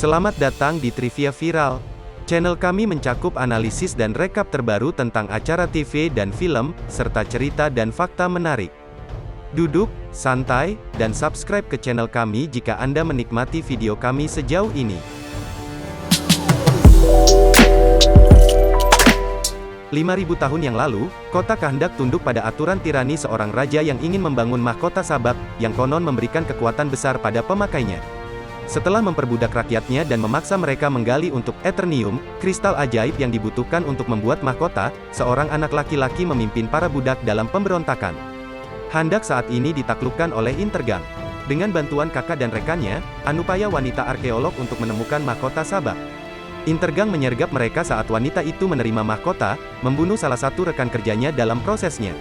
Selamat datang di Trivia Viral. Channel kami mencakup analisis dan rekap terbaru tentang acara TV dan film, serta cerita dan fakta menarik. Duduk, santai, dan subscribe ke channel kami jika Anda menikmati video kami sejauh ini. 5.000 tahun yang lalu, kota Kahndaq tunduk pada aturan tirani seorang raja yang ingin membangun mahkota sabak, yang konon memberikan kekuatan besar pada pemakainya. Setelah memperbudak rakyatnya dan memaksa mereka menggali untuk Eternium, kristal ajaib yang dibutuhkan untuk membuat mahkota, seorang anak laki-laki memimpin para budak dalam pemberontakan. Kahndaq saat ini ditaklukkan oleh Intergang. Dengan bantuan kakak dan rekannya, Anupaya wanita arkeolog untuk menemukan mahkota sabak. Intergang menyergap mereka saat wanita itu menerima mahkota, membunuh salah satu rekan kerjanya dalam prosesnya.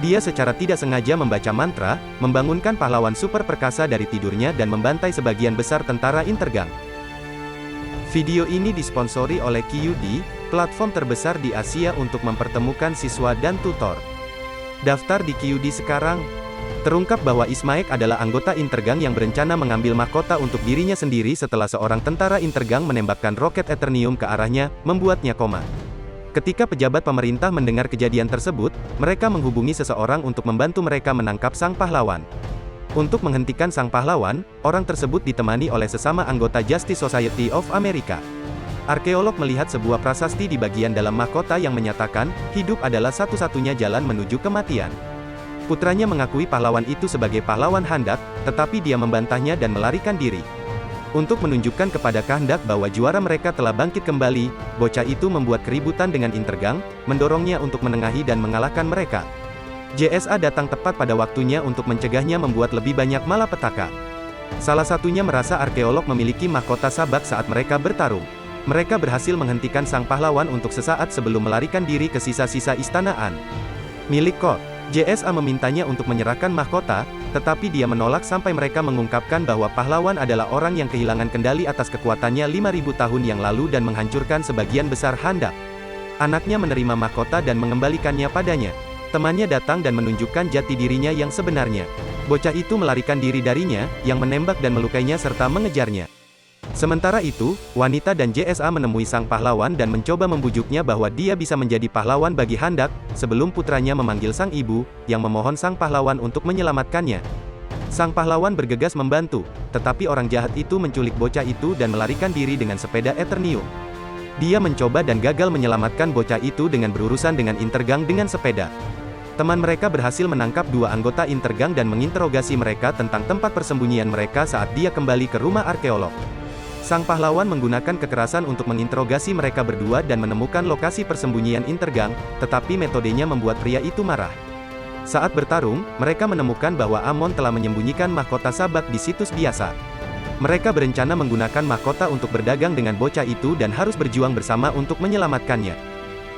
Dia secara tidak sengaja membaca mantra, membangunkan pahlawan super perkasa dari tidurnya dan membantai sebagian besar tentara Intergang. Video ini disponsori oleh QD, platform terbesar di Asia untuk mempertemukan siswa dan tutor. Daftar di QD sekarang. Terungkap bahwa Ismaek adalah anggota Intergang yang berencana mengambil mahkota untuk dirinya sendiri setelah seorang tentara Intergang menembakkan roket Eternium ke arahnya, membuatnya koma. Ketika pejabat pemerintah mendengar kejadian tersebut, mereka menghubungi seseorang untuk membantu mereka menangkap sang pahlawan. Untuk menghentikan sang pahlawan, orang tersebut ditemani oleh sesama anggota Justice Society of America. Arkeolog melihat sebuah prasasti di bagian dalam mahkota yang menyatakan, hidup adalah satu-satunya jalan menuju kematian. Putranya mengakui pahlawan itu sebagai pahlawan Kahndaq, tetapi dia membantahnya dan melarikan diri. Untuk menunjukkan kepada Kahndaq bahwa juara mereka telah bangkit kembali, bocah itu membuat keributan dengan Intergang, mendorongnya untuk menengahi dan mengalahkan mereka. JSA datang tepat pada waktunya untuk mencegahnya membuat lebih banyak malapetaka. Salah satunya merasa arkeolog memiliki mahkota sabak saat mereka bertarung. Mereka berhasil menghentikan sang pahlawan untuk sesaat sebelum melarikan diri ke sisa-sisa istanaan milik Kot. JSA memintanya untuk menyerahkan mahkota, tetapi dia menolak sampai mereka mengungkapkan bahwa pahlawan adalah orang yang kehilangan kendali atas kekuatannya 5.000 tahun yang lalu dan menghancurkan sebagian besar Kahndaq. Anaknya menerima mahkota dan mengembalikannya padanya. Temannya datang dan menunjukkan jati dirinya yang sebenarnya. Bocah itu melarikan diri darinya, yang menembak dan melukainya serta mengejarnya. Sementara itu, wanita dan JSA menemui sang pahlawan dan mencoba membujuknya bahwa dia bisa menjadi pahlawan bagi Kahndaq, sebelum putranya memanggil sang ibu, yang memohon sang pahlawan untuk menyelamatkannya. Sang pahlawan bergegas membantu, tetapi orang jahat itu menculik bocah itu dan melarikan diri dengan sepeda Eternium. Dia mencoba dan gagal menyelamatkan bocah itu dengan berurusan dengan Intergang dengan sepeda. Teman mereka berhasil menangkap dua anggota Intergang dan menginterogasi mereka tentang tempat persembunyian mereka saat dia kembali ke rumah arkeolog. Sang pahlawan menggunakan kekerasan untuk menginterogasi mereka berdua dan menemukan lokasi persembunyian Intergang, tetapi metodenya membuat pria itu marah. Saat bertarung, mereka menemukan bahwa Amon telah menyembunyikan mahkota sabak di situs biasa. Mereka berencana menggunakan mahkota untuk berdagang dengan bocah itu dan harus berjuang bersama untuk menyelamatkannya.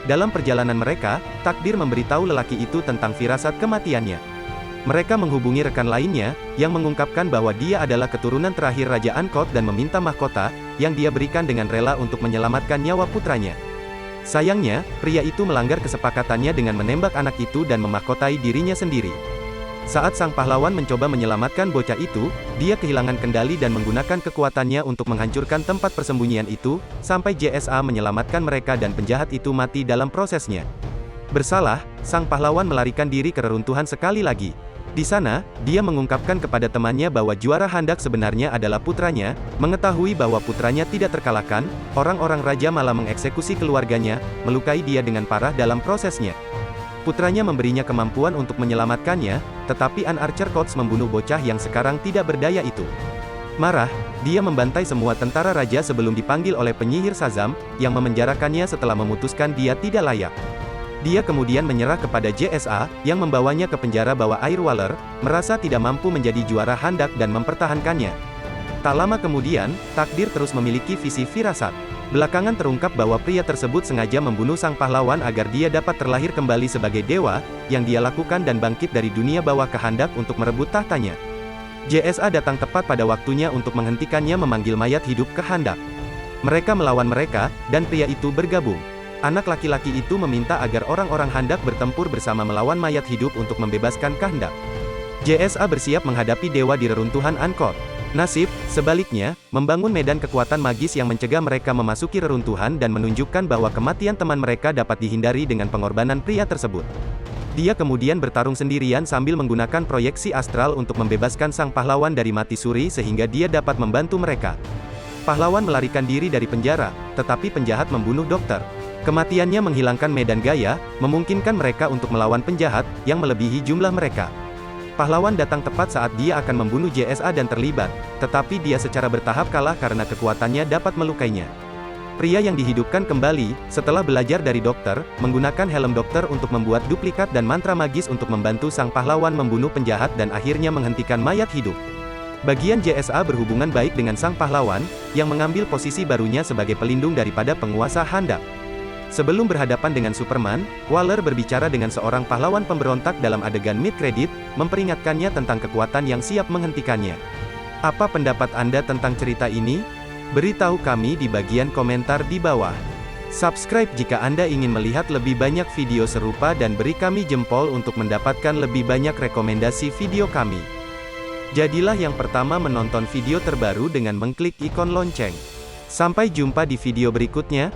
Dalam perjalanan mereka, takdir memberitahu lelaki itu tentang firasat kematiannya. Mereka menghubungi rekan lainnya, yang mengungkapkan bahwa dia adalah keturunan terakhir Raja Ankot dan meminta mahkota, yang dia berikan dengan rela untuk menyelamatkan nyawa putranya. Sayangnya, pria itu melanggar kesepakatannya dengan menembak anak itu dan memahkotai dirinya sendiri. Saat sang pahlawan mencoba menyelamatkan bocah itu, dia kehilangan kendali dan menggunakan kekuatannya untuk menghancurkan tempat persembunyian itu, sampai JSA menyelamatkan mereka dan penjahat itu mati dalam prosesnya. Bersalah, sang pahlawan melarikan diri ke reruntuhan sekali lagi. Di sana, dia mengungkapkan kepada temannya bahwa juara Kahndaq sebenarnya adalah putranya. Mengetahui bahwa putranya tidak terkalahkan, orang-orang raja malah mengeksekusi keluarganya, melukai dia dengan parah dalam prosesnya. Putranya memberinya kemampuan untuk menyelamatkannya, tetapi An-Archer Coats membunuh bocah yang sekarang tidak berdaya itu. Marah, dia membantai semua tentara raja sebelum dipanggil oleh penyihir Shazam, yang memenjarakannya setelah memutuskan dia tidak layak. Dia kemudian menyerah kepada JSA, yang membawanya ke penjara bawah air Waller, merasa tidak mampu menjadi juara Kahndaq dan mempertahankannya. Tak lama kemudian, takdir terus memiliki visi firasat. Belakangan terungkap bahwa pria tersebut sengaja membunuh sang pahlawan agar dia dapat terlahir kembali sebagai dewa, yang dia lakukan dan bangkit dari dunia bawah ke Kahndaq untuk merebut tahtanya. JSA datang tepat pada waktunya untuk menghentikannya memanggil mayat hidup ke Kahndaq. Mereka melawan mereka, dan pria itu bergabung. Anak laki-laki itu meminta agar orang-orang Kahndaq bertempur bersama melawan mayat hidup untuk membebaskan Kahndaq. JSA bersiap menghadapi dewa di reruntuhan Ankot. Nasib, sebaliknya, membangun medan kekuatan magis yang mencegah mereka memasuki reruntuhan dan menunjukkan bahwa kematian teman mereka dapat dihindari dengan pengorbanan pria tersebut. Dia kemudian bertarung sendirian sambil menggunakan proyeksi astral untuk membebaskan sang pahlawan dari mati suri sehingga dia dapat membantu mereka. Pahlawan melarikan diri dari penjara, tetapi penjahat membunuh dokter. Kematiannya menghilangkan medan gaya, memungkinkan mereka untuk melawan penjahat, yang melebihi jumlah mereka. Pahlawan datang tepat saat dia akan membunuh JSA dan terlibat, tetapi dia secara bertahap kalah karena kekuatannya dapat melukainya. Pria yang dihidupkan kembali, setelah belajar dari dokter, menggunakan helm dokter untuk membuat duplikat dan mantra magis untuk membantu sang pahlawan membunuh penjahat dan akhirnya menghentikan mayat hidup. Bagian JSA berhubungan baik dengan sang pahlawan, yang mengambil posisi barunya sebagai pelindung daripada penguasa Handak. Sebelum berhadapan dengan Superman, Waller berbicara dengan seorang pahlawan pemberontak dalam adegan mid-credit, memperingatkannya tentang kekuatan yang siap menghentikannya. Apa pendapat Anda tentang cerita ini? Beritahu kami di bagian komentar di bawah. Subscribe jika Anda ingin melihat lebih banyak video serupa dan beri kami jempol untuk mendapatkan lebih banyak rekomendasi video kami. Jadilah yang pertama menonton video terbaru dengan mengklik ikon lonceng. Sampai jumpa di video berikutnya.